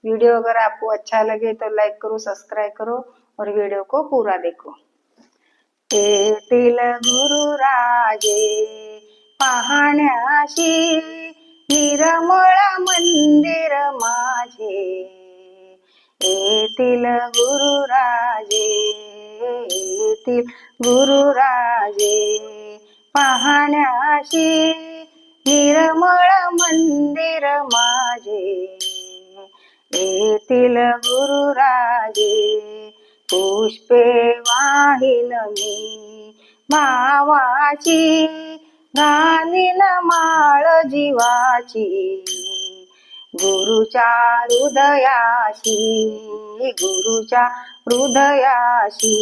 Video अगर आपको अच्छा लगे तो लाइक करो, सब्सक्राइब करो और वीडियो को पूरा देखो। येतील गुरुराजे पाहण्याशी निर्मळ मंदिर माझे, येतील गुरुराजे, येतील गुरुराजे पाहण्याशी निर्मळ मंदिर माझे, येतील गुरुराजे पुष्पे वाहिन मी भावाची, घालीन माळ जीवाची गुरुच्या हृदयाशी, गुरुच्या हृदयाशी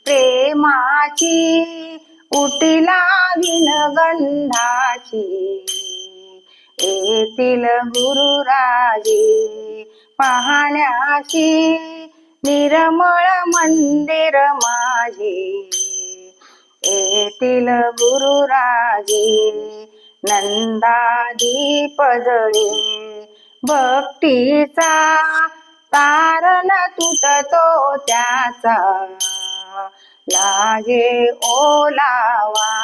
प्रेमाची उटी लावीन गंधाची, येतील गुरुराजे पाहण्याशी निर्मळ मंदिर माझे, येतील गुरुराजे नंदादीप जळे भक्तीचा, तारण तुटतो त्याचा लागे ओलावा,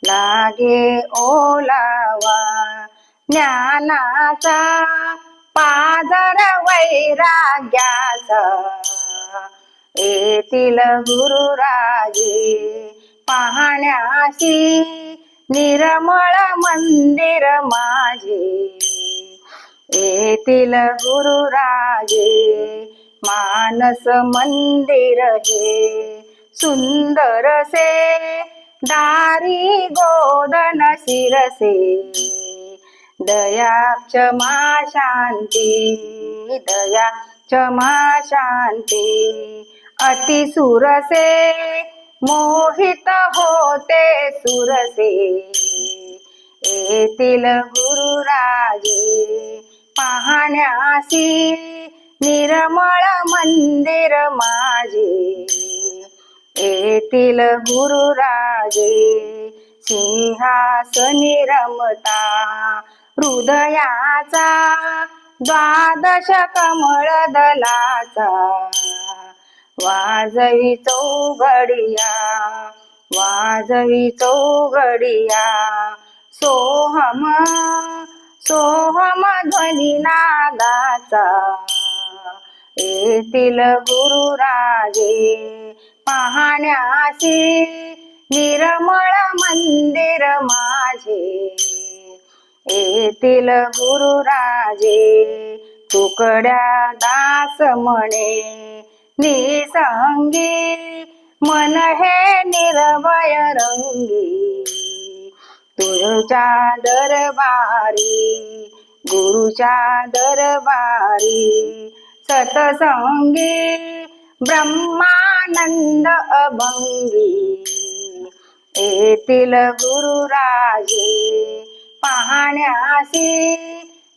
लागे ओलावा ज्ञानाचा पाझर वैराग्याचा, येतील गुरुराजे पाहण्याशी निर्मळ मंदिर माझे, येतील गुरुराजे मानस मंदिर हे सुंदर से, दारी गोदन शिरसे दया क्षमा शांती, दया क्षमा शांती अति सुरसे मोहित होते सुरसे, येतील गुरुराजे पाहण्यासी निर्मळ मंदिर माझे, येतील गुरुराजे सिंहासनी रमता हृदयाचा, द्वादश कमळ दलाचा वाजवी चौघडिया, वाजवी चौघडिया सोहम, सोहम ध्वनी नादाचा, येतील गुरुराजे पाहण्यासी निर्मळ मंदिर माझे, येतील गुरुराजे तुकड्या दास म्हणे निसंगी, मन हे निर्भय रंगी तुझ्या दरबारी, गुरुच्या दरबारी सतसंगी ब्रह्मानंद अभंगी, येतील गुरुराजे पाहण्यासी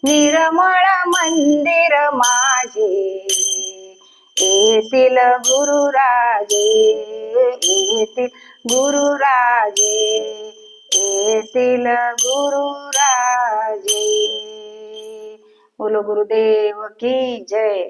निर्मळ मंदिर माझे, येतील गुरुराजे, येतील गुरुराजे, येतील गुरुराजे। बोलो गुरुदेव की जय।